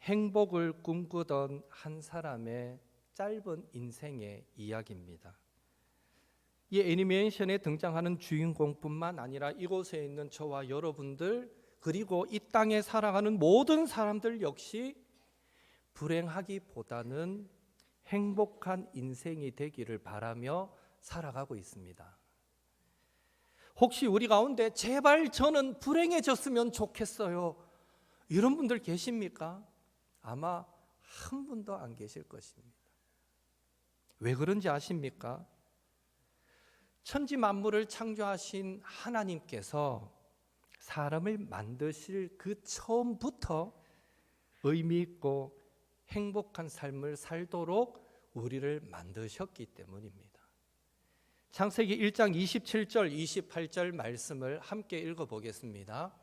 행복을 꿈꾸던 한 사람의 짧은 인생의 이야기입니다. 이 애니메이션에 등장하는 주인공뿐만 아니라 이곳에 있는 저와 여러분들, 그리고 이 땅에 살아가는 모든 사람들 역시 불행하기보다는 행복한 인생이 되기를 바라며 살아가고 있습니다. 혹시 우리 가운데 제발 저는 불행해졌으면 좋겠어요, 이런 분들 계십니까? 아마 한 분도 안 계실 것입니다. 왜 그런지 아십니까? 천지 만물을 창조하신 하나님께서 사람을 만드실 그 처음부터 의미 있고 행복한 삶을 살도록 우리를 만드셨기 때문입니다. 창세기 1장 27절 28절 말씀을 함께 읽어보겠습니다.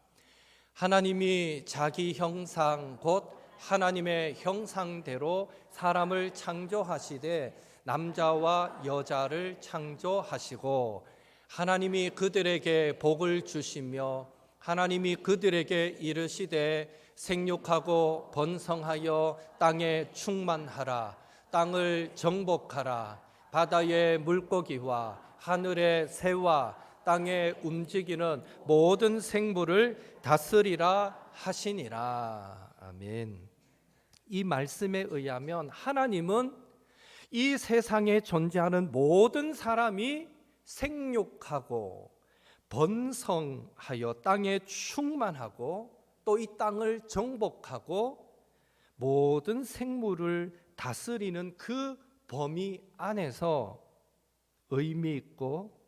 하나님이 자기 형상 곧 하나님의 형상대로 사람을 창조하시되 남자와 여자를 창조하시고 하나님이 그들에게 복을 주시며 하나님이 그들에게 이르시되 생육하고 번성하여 땅에 충만하라. 땅을 정복하라. 바다의 물고기와 하늘의 새와 땅에 움직이는 모든 생물을 다스리라 하시니라. 아멘. 이 말씀에 의하면 하나님은 이 세상에 존재하는 모든 사람이 생육하고 번성하여 땅에 충만하고 또 이 땅을 정복하고 모든 생물을 다스리는 그 범위 안에서 의미 있고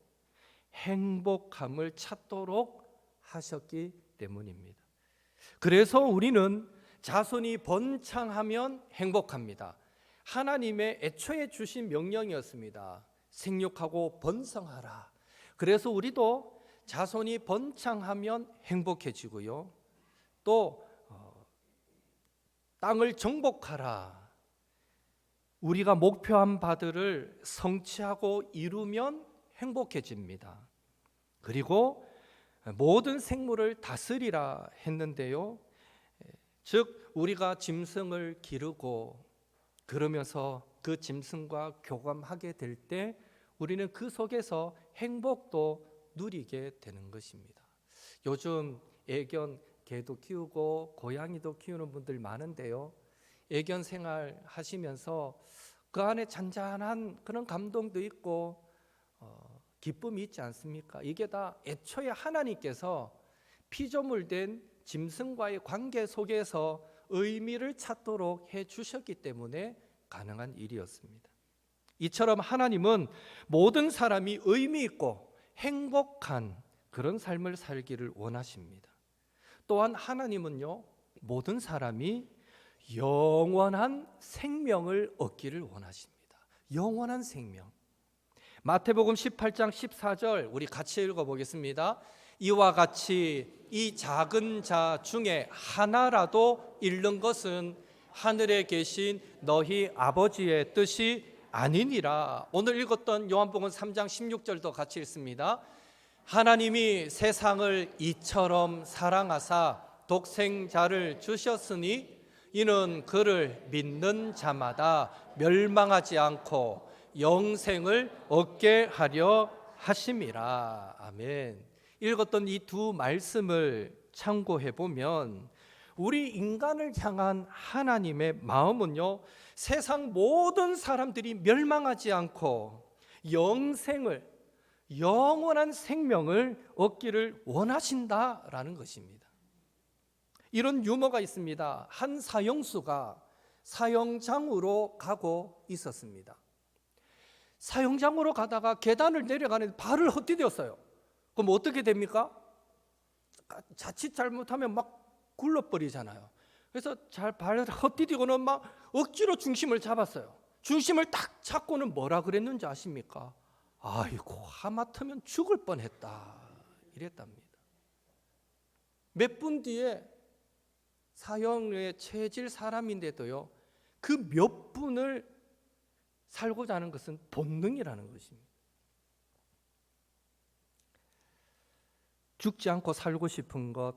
행복함을 찾도록 하셨기 때문입니다. 그래서 우리는 자손이 번창하면 행복합니다. 하나님의 애초에 주신 명령이었습니다. 생육하고 번성하라. 그래서 우리도 자손이 번창하면 행복해지고요. 또 땅을 정복하라. 우리가 목표한 바들을 성취하고 이루면 행복해집니다. 그리고 모든 생물을 다스리라 했는데요. 즉 우리가 짐승을 기르고 그러면서 그 짐승과 교감하게 될 때 우리는 그 속에서 행복도 누리게 되는 것입니다. 요즘 애견 개도 키우고 고양이도 키우는 분들 많은데요. 애견 생활 하시면서 그 안에 잔잔한 그런 감동도 있고 기쁨이 있지 않습니까? 이게 다 애초에 하나님께서 피조물된 짐승과의 관계 속에서 의미를 찾도록 해주셨기 때문에 가능한 일이었습니다. 이처럼 하나님은 모든 사람이 의미 있고 행복한 그런 삶을 살기를 원하십니다. 또한 하나님은요, 모든 사람이 영원한 생명을 얻기를 원하십니다. 영원한 생명. 마태복음 18장 14절 우리 같이 읽어보겠습니다. 이와 같이 이 작은 자 중에 하나라도 잃는 것은 하늘에 계신 너희 아버지의 뜻이 아니니라. 오늘 읽었던 요한복음 3장 16절도 같이 읽습니다. 하나님이 세상을 이처럼 사랑하사 독생자를 주셨으니 이는 그를 믿는 자마다 멸망하지 않고 영생을 얻게 하려 하심이라. 아멘. 읽었던 이 두 말씀을 참고해 보면 우리 인간을 향한 하나님의 마음은요, 세상 모든 사람들이 멸망하지 않고 영원한 생명을 얻기를 원하신다라는 것입니다. 이런 유머가 있습니다. 한 사형수가 사형장으로 가고 있었습니다. 사형장으로 가다가 계단을 내려가는데 발을 헛디뎠어요. 그럼 어떻게 됩니까? 자칫 잘못하면 막 굴러버리잖아요. 그래서 발을 헛디디고는 막 억지로 중심을 잡았어요. 중심을 딱 잡고는 뭐라 그랬는지 아십니까? 아이고, 하마터면 죽을 뻔했다 이랬답니다. 몇 분 뒤에 사형에 처해질 사람인데도요, 그 몇 분을 살고자 하는 것은 본능이라는 것입니다. 죽지 않고 살고 싶은 것,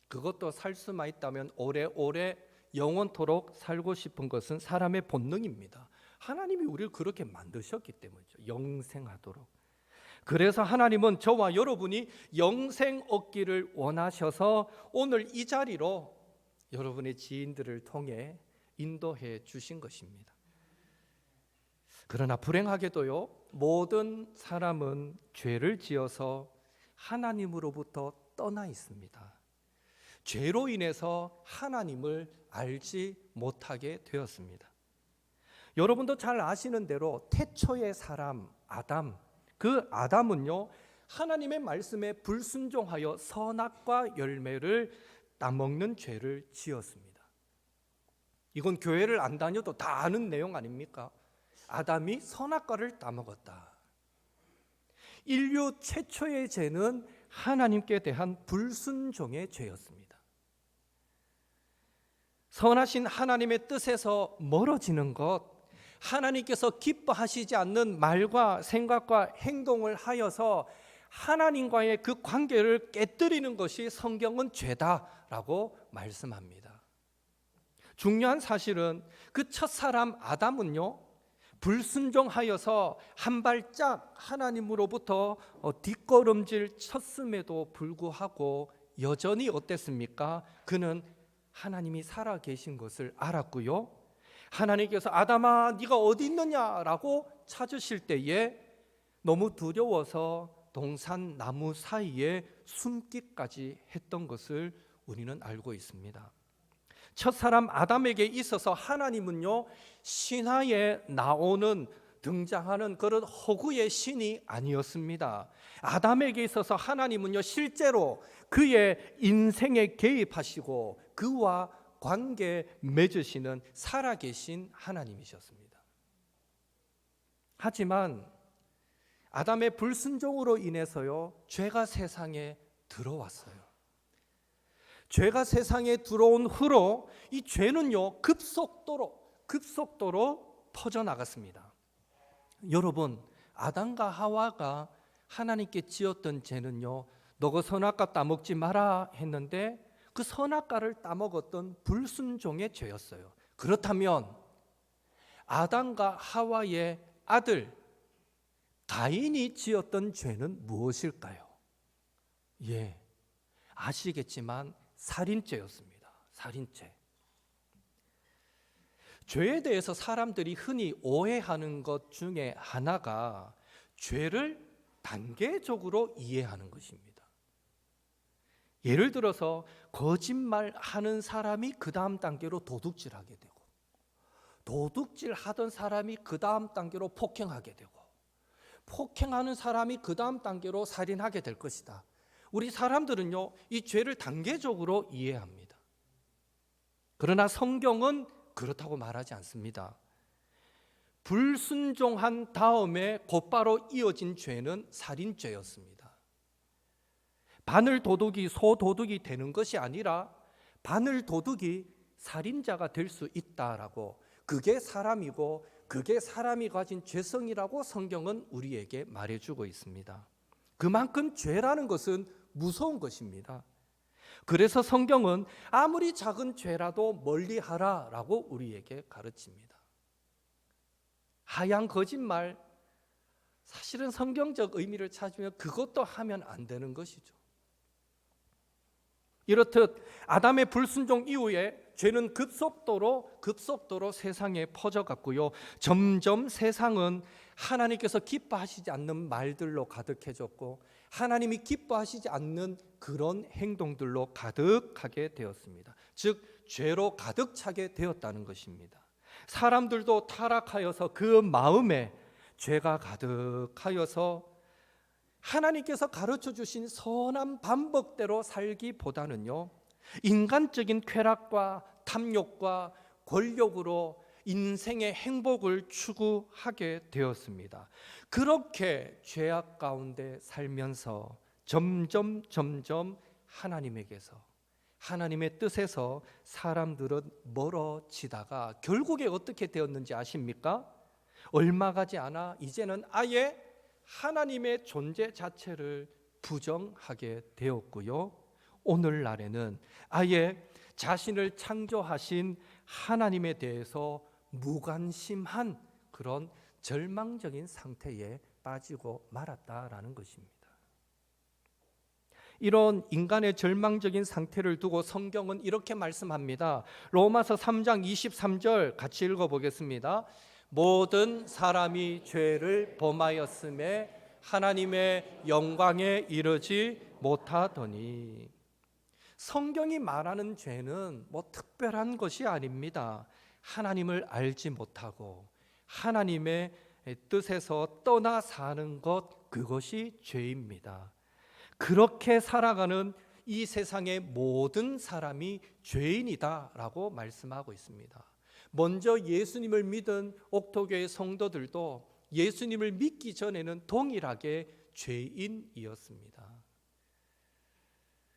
그것도 살 수만 있다면 오래오래 영원토록 살고 싶은 것은 사람의 본능입니다. 하나님이 우리를 그렇게 만드셨기 때문이죠. 영생하도록. 그래서 하나님은 저와 여러분이 영생 얻기를 원하셔서 오늘 이 자리로 여러분의 지인들을 통해 인도해 주신 것입니다. 그러나 불행하게도요, 모든 사람은 죄를 지어서 하나님으로부터 떠나 있습니다. 죄로 인해서 하나님을 알지 못하게 되었습니다. 여러분도 잘 아시는 대로 태초의 사람 아담, 그 아담은요, 하나님의 말씀에 불순종하여 선악과 열매를 따먹는 죄를 지었습니다. 이건 교회를 안 다녀도 다 아는 내용 아닙니까? 아담이 선악과를 따먹었다. 인류 최초의 죄는 하나님께 대한 불순종의 죄였습니다. 선하신 하나님의 뜻에서 멀어지는 것, 하나님께서 기뻐하시지 않는 말과 생각과 행동을 하여서 하나님과의 그 관계를 깨뜨리는 것이 성경은 죄다라고 말씀합니다. 중요한 사실은 그 첫사람 아담은요, 불순종하여서 한 발짝 하나님으로부터 뒷걸음질 쳤음에도 불구하고 여전히 어땠습니까? 그는 하나님이 살아계신 것을 알았고요, 하나님께서 아담아 네가 어디 있느냐라고 찾으실 때에 너무 두려워서 동산 나무 사이에 숨기까지 했던 것을 우리는 알고 있습니다. 첫사람 아담에게 있어서 하나님은요, 신화에 나오는 등장하는 그런 허구의 신이 아니었습니다. 아담에게 있어서 하나님은요, 실제로 그의 인생에 개입하시고 그와 관계 맺으시는 살아계신 하나님이셨습니다. 하지만 아담의 불순종으로 인해서요, 죄가 세상에 들어왔어요. 죄가 세상에 들어온 후로 이 죄는요, 급속도로 퍼져나갔습니다. 여러분, 아담과 하와가 하나님께 지었던 죄는요, 너가 선악과 따먹지 마라 했는데 그 선악과를 따먹었던 불순종의 죄였어요. 그렇다면 아담과 하와의 아들 가인이 지었던 죄는 무엇일까요? 예, 아시겠지만 살인죄였습니다. 살인죄. 죄에 대해서 사람들이 흔히 오해하는 것 중에 하나가 죄를 단계적으로 이해하는 것입니다. 예를 들어서 거짓말하는 사람이 그 다음 단계로 도둑질하게 되고, 도둑질하던 사람이 그 다음 단계로 폭행하게 되고, 폭행하는 사람이 그 다음 단계로 살인하게 될 것이다. 우리 사람들은요, 이 죄를 단계적으로 이해합니다. 그러나 성경은 그렇다고 말하지 않습니다. 불순종한 다음에 곧바로 이어진 죄는 살인죄였습니다. 바늘 도둑이 소 도둑이 되는 것이 아니라 바늘 도둑이 살인자가 될 수 있다라고, 그게 사람이고 그게 사람이 가진 죄성이라고 성경은 우리에게 말해주고 있습니다. 그만큼 죄라는 것은 무서운 것입니다. 그래서 성경은 아무리 작은 죄라도 멀리하라라고 우리에게 가르칩니다. 하얀 거짓말, 사실은 성경적 의미를 찾으면 그것도 하면 안 되는 것이죠. 이렇듯 아담의 불순종 이후에 죄는 급속도로 세상에 퍼져갔고요, 점점 세상은 하나님께서 기뻐하시지 않는 말들로 가득해졌고 하나님이 기뻐하시지 않는 그런 행동들로 가득하게 되었습니다. 즉 죄로 가득 차게 되었다는 것입니다. 사람들도 타락하여서 그 마음에 죄가 가득하여서 하나님께서 가르쳐 주신 선한 방법대로 살기보다는요, 인간적인 쾌락과 탐욕과 권력으로 인생의 행복을 추구하게 되었습니다. 그렇게 죄악 가운데 살면서 점점 하나님에게서, 하나님의 뜻에서 사람들은 멀어지다가 결국에 어떻게 되었는지 아십니까? 얼마 가지 않아 이제는 아예 하나님의 존재 자체를 부정하게 되었고요, 오늘날에는 아예 자신을 창조하신 하나님에 대해서 무관심한 그런 절망적인 상태에 빠지고 말았다라는 것입니다. 이런 인간의 절망적인 상태를 두고 성경은 이렇게 말씀합니다. 로마서 3장 23절 같이 읽어보겠습니다. 모든 사람이 죄를 범하였음에 하나님의 영광에 이르지 못하더니. 성경이 말하는 죄는 뭐 특별한 것이 아닙니다. 하나님을 알지 못하고 하나님의 뜻에서 떠나 사는 것, 그것이 죄입니다. 그렇게 살아가는 이 세상의 모든 사람이 죄인이다라고 말씀하고 있습니다. 먼저 예수님을 믿은 옥토교의 성도들도 예수님을 믿기 전에는 동일하게 죄인이었습니다.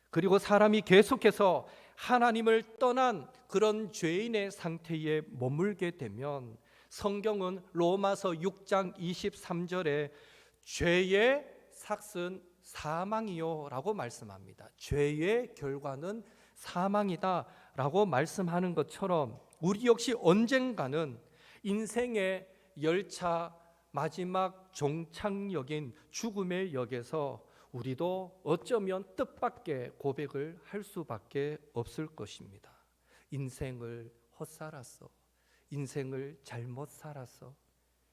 그리고 사람이 계속해서 하나님을 떠난 그런 죄인의 상태에 머물게 되면 성경은 로마서 6장 23절에 죄의 삭은 사망이요 라고 말씀합니다. 죄의 결과는 사망이다 라고 말씀하는 것처럼 우리 역시 언젠가는 인생의 열차 마지막 종착역인 죽음의 역에서 우리도 어쩌면 뜻밖의 고백을 할 수밖에 없을 것입니다. 인생을 헛살았어. 인생을 잘못 살았어.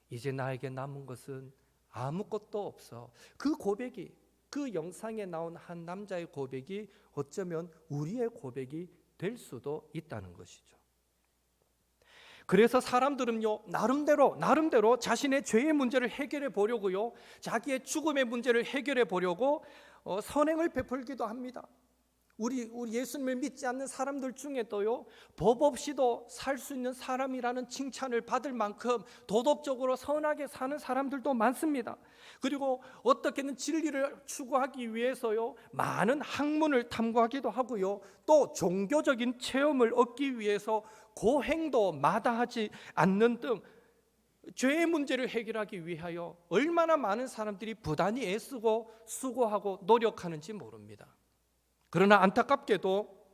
이제 나에게 남은 것은 아무것도 없어. 그 고백이, 그 영상에 나온 한 남자의 고백이 어쩌면 우리의 고백이 될 수도 있다는 것이죠. 그래서 사람들은요, 나름대로 자신의 죄의 문제를 해결해 보려고요, 자기의 죽음의 문제를 해결해 보려고 선행을 베풀기도 합니다. 우리 예수님을 믿지 않는 사람들 중에도요, 법 없이도 살 수 있는 사람이라는 칭찬을 받을 만큼 도덕적으로 선하게 사는 사람들도 많습니다. 그리고 어떻게든 진리를 추구하기 위해서요, 많은 학문을 탐구하기도 하고요, 또 종교적인 체험을 얻기 위해서 고행도 마다하지 않는 등 죄의 문제를 해결하기 위하여 얼마나 많은 사람들이 부단히 애쓰고 수고하고 노력하는지 모릅니다. 그러나 안타깝게도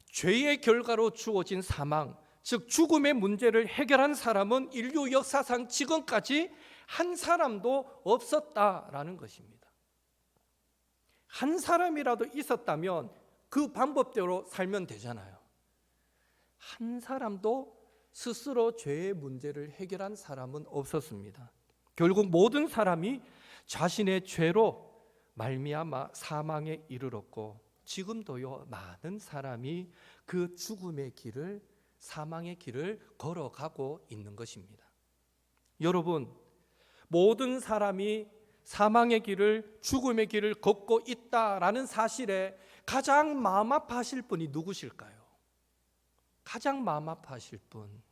죄의 결과로 주어진 사망, 즉 죽음의 문제를 해결한 사람은 인류 역사상 지금까지 한 사람도 없었다라는 것입니다. 한 사람이라도 있었다면 그 방법대로 살면 되잖아요. 한 사람도 스스로 죄의 문제를 해결한 사람은 없었습니다. 결국 모든 사람이 자신의 죄로 말미암아 사망에 이르렀고, 지금도요, 많은 사람이 그 죽음의 길을, 사망의 길을 걸어가고 있는 것입니다. 여러분, 모든 사람이 사망의 길을, 죽음의 길을 걷고 있다라는 사실에 가장 마음 아파하실 분이 누구실까요? 가장 마음 아파하실 분,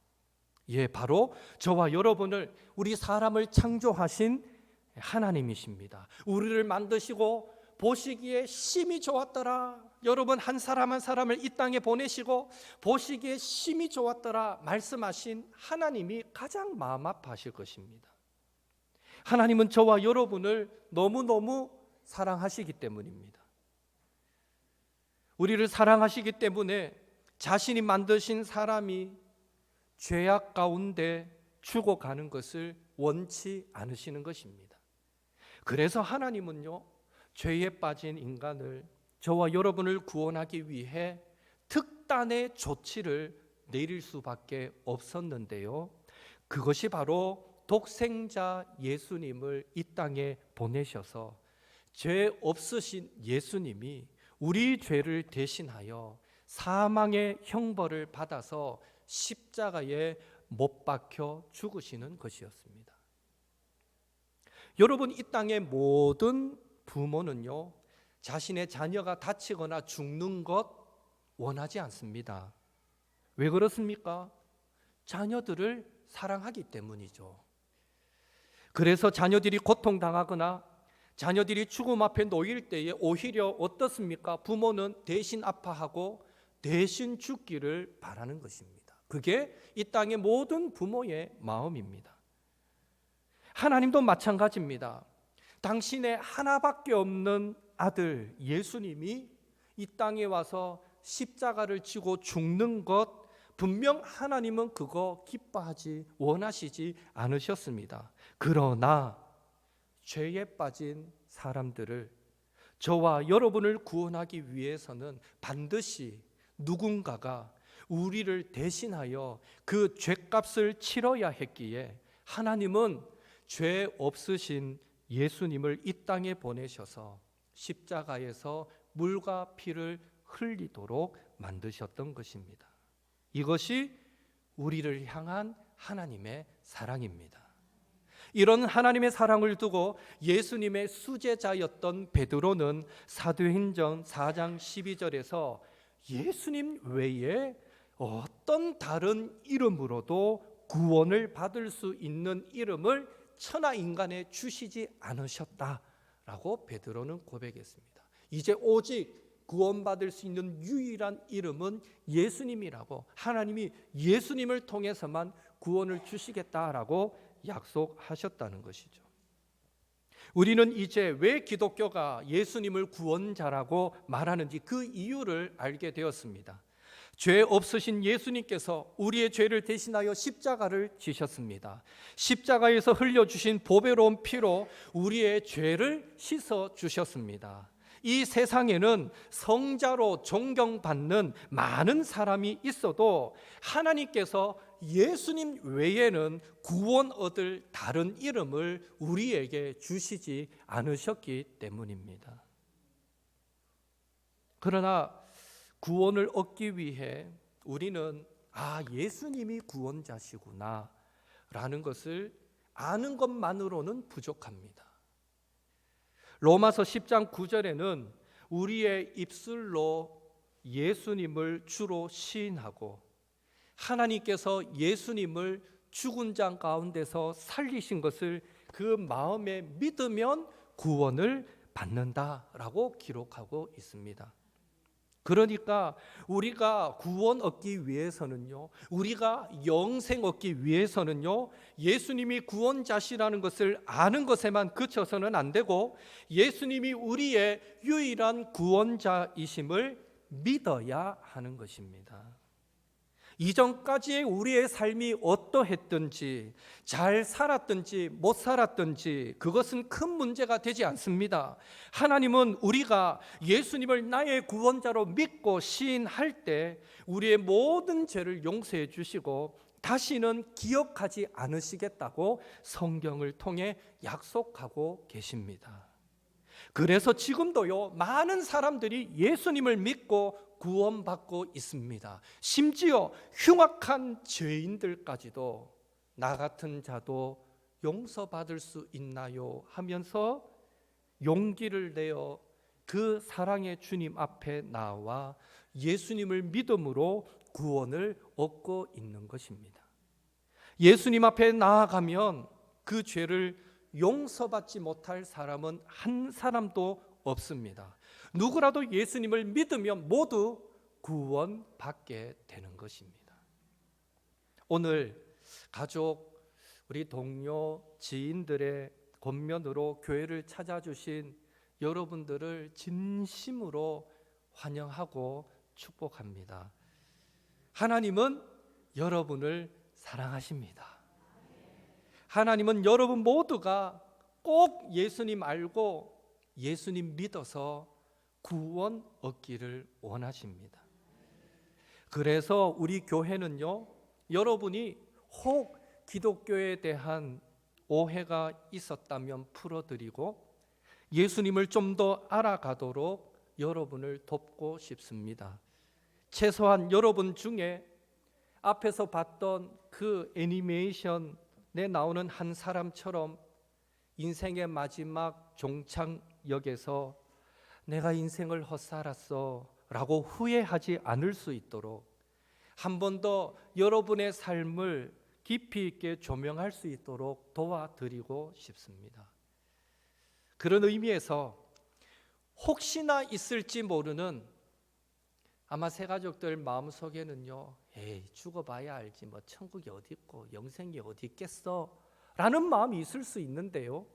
바로 저와 여러분을, 우리 사람을 창조하신 하나님이십니다. 우리를 만드시고 보시기에 심히 좋았더라. 여러분, 한 사람 한 사람을 이 땅에 보내시고 보시기에 심히 좋았더라 말씀하신 하나님이 가장 마음 아파하실 것입니다. 하나님은 저와 여러분을 너무너무 사랑하시기 때문입니다. 우리를 사랑하시기 때문에 자신이 만드신 사람이 죄악 가운데 죽어가는 것을 원치 않으시는 것입니다. 그래서 하나님은요, 죄에 빠진 인간을, 저와 여러분을 구원하기 위해 특단의 조치를 내릴 수밖에 없었는데요, 그것이 바로 독생자 예수님을 이 땅에 보내셔서 죄 없으신 예수님이 우리 죄를 대신하여 사망의 형벌을 받아서 십자가에 못 박혀 죽으시는 것이었습니다. 여러분, 이 땅의 모든 부모는요, 자신의 자녀가 다치거나 죽는 것 원하지 않습니다. 왜 그렇습니까? 자녀들을 사랑하기 때문이죠. 그래서 자녀들이 고통당하거나 자녀들이 죽음 앞에 놓일 때에 오히려 어떻습니까? 부모는 대신 아파하고 대신 죽기를 바라는 것입니다. 그게 이 땅의 모든 부모의 마음입니다. 하나님도 마찬가지입니다. 당신의 하나밖에 없는 아들 예수님이 이 땅에 와서 십자가를 지고 죽는 것, 분명 하나님은 그거 기뻐하지 원하시지 않으셨습니다. 그러나 죄에 빠진 사람들을, 저와 여러분을 구원하기 위해서는 반드시 누군가가 우리를 대신하여 그 죄값을 치러야 했기에 하나님은 죄 없으신 예수님을 이 땅에 보내셔서 십자가에서 물과 피를 흘리도록 만드셨던 것입니다. 이것이 우리를 향한 하나님의 사랑입니다. 이런 하나님의 사랑을 두고 예수님의 수제자였던 베드로는 사도행전 4장 12절에서 예수님 외에 어떤 다른 이름으로도 구원을 받을 수 있는 이름을 천하 인간에 주시지 않으셨다라고 베드로는 고백했습니다. 이제 오직 구원받을 수 있는 유일한 이름은 예수님이라고, 하나님이 예수님을 통해서만 구원을 주시겠다라고 약속하셨다는 것이죠. 우리는 이제 왜 기독교가 예수님을 구원자라고 말하는지 그 이유를 알게 되었습니다. 죄 없으신 예수님께서 우리의 죄를 대신하여 십자가를 지셨습니다. 십자가에서 흘려주신 보배로운 피로 우리의 죄를 씻어 주셨습니다. 이 세상에는 성자로 존경받는 많은 사람이 있어도 하나님께서 예수님 외에는 구원 얻을 다른 이름을 우리에게 주시지 않으셨기 때문입니다. 그러나 구원을 얻기 위해 우리는 예수님이 구원자시구나 라는 것을 아는 것만으로는 부족합니다. 로마서 10장 9절에는 우리의 입술로 예수님을 주로 시인하고 하나님께서 예수님을 죽은 자 가운데서 살리신 것을 그 마음에 믿으면 구원을 받는다라고 기록하고 있습니다. 그러니까 우리가 구원 얻기 위해서는요, 우리가 영생 얻기 위해서는요, 예수님이 구원자시라는 것을 아는 것에만 그쳐서는 안 되고 예수님이 우리의 유일한 구원자이심을 믿어야 하는 것입니다. 이전까지의 우리의 삶이 어떠했든지, 잘 살았든지 못 살았든지 그것은 큰 문제가 되지 않습니다. 하나님은 우리가 예수님을 나의 구원자로 믿고 시인할 때 우리의 모든 죄를 용서해 주시고 다시는 기억하지 않으시겠다고 성경을 통해 약속하고 계십니다. 그래서 지금도요, 많은 사람들이 예수님을 믿고 구원받고 있습니다. 심지어 흉악한 죄인들까지도 나 같은 자도 용서받을 수 있나요? 하면서 용기를 내어 그 사랑의 주님 앞에 나와 예수님을 믿음으로 구원을 얻고 있는 것입니다. 예수님 앞에 나아가면 그 죄를 용서받지 못할 사람은 한 사람도 없습니다. 누구라도 예수님을 믿으면 모두 구원받게 되는 것입니다. 오늘 가족, 우리 동료, 지인들의 권면으로 교회를 찾아주신 여러분들을 진심으로 환영하고 축복합니다. 하나님은 여러분을 사랑하십니다. 하나님은 여러분 모두가 꼭 예수님 알고 예수님 믿어서 구원 얻기를 원하십니다. 그래서 우리 교회는요, 여러분이 혹 기독교에 대한 오해가 있었다면 풀어드리고 예수님을 좀 더 알아가도록 여러분을 돕고 싶습니다. 최소한 여러분 중에 앞에서 봤던 그 애니메이션에 나오는 한 사람처럼 인생의 마지막 종착역에서 내가 인생을 헛살았어 라고 후회하지 않을 수 있도록 한 번 더 여러분의 삶을 깊이 있게 조명할 수 있도록 도와드리고 싶습니다. 그런 의미에서 혹시나 있을지 모르는, 아마 새가족들 마음속에는요, 죽어봐야 알지 뭐 천국이 어디 있고 영생이 어디 있겠어 라는 마음이 있을 수 있는데요,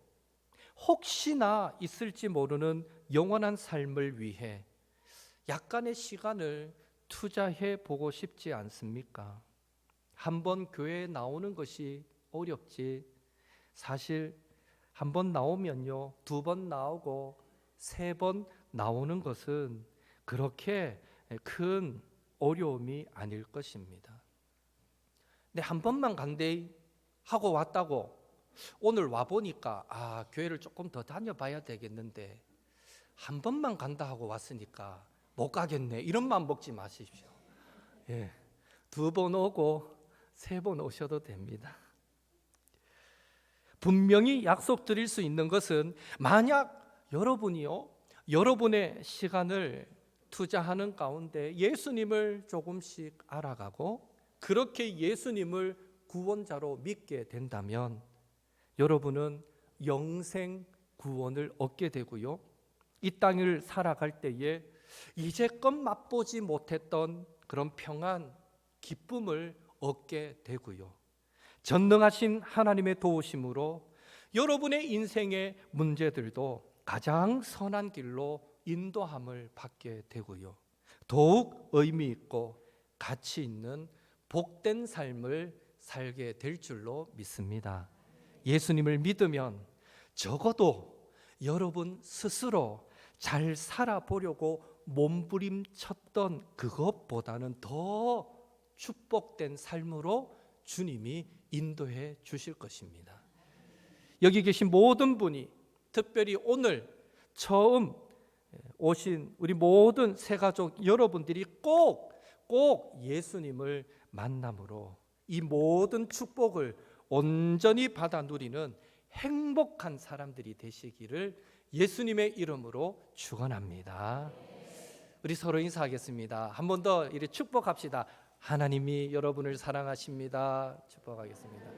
혹시나 있을지 모르는 영원한 삶을 위해 약간의 시간을 투자해 보고 싶지 않습니까? 한 번 교회에 나오는 것이 어렵지, 사실 한 번 나오면요, 두 번 나오고 세 번 나오는 것은 그렇게 큰 어려움이 아닐 것입니다. 근데 한 번만 간대 하고 왔다고 오늘 와보니까 교회를 조금 더 다녀봐야 되겠는데 한 번만 간다 하고 왔으니까 못 가겠네, 이런 마음 먹지 마십시오. 예, 두 번 오고 세 번 오셔도 됩니다. 분명히 약속드릴 수 있는 것은, 만약 여러분이요, 여러분의 시간을 투자하는 가운데 예수님을 조금씩 알아가고 그렇게 예수님을 구원자로 믿게 된다면 여러분은 영생 구원을 얻게 되고요, 이 땅을 살아갈 때에 이제껏 맛보지 못했던 그런 평안, 기쁨을 얻게 되고요, 전능하신 하나님의 도우심으로 여러분의 인생의 문제들도 가장 선한 길로 인도함을 받게 되고요, 더욱 의미 있고 가치 있는 복된 삶을 살게 될 줄로 믿습니다. 예수님을 믿으면 적어도 여러분 스스로 잘 살아보려고 몸부림쳤던 그것보다는 더 축복된 삶으로 주님이 인도해 주실 것입니다. 여기 계신 모든 분이, 특별히 오늘 처음 오신 우리 모든 새가족 여러분들이 꼭 예수님을 만남으로 이 모든 축복을 온전히 받아 누리는 행복한 사람들이 되시기를 예수님의 이름으로 축원합니다. 우리 서로 인사하겠습니다. 한 번 더 이렇게 축복합시다. 하나님이 여러분을 사랑하십니다. 축복하겠습니다.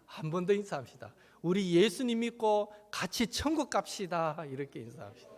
한 번 더 인사합시다. 우리 예수님 믿고 같이 천국 갑시다. 이렇게 인사합시다.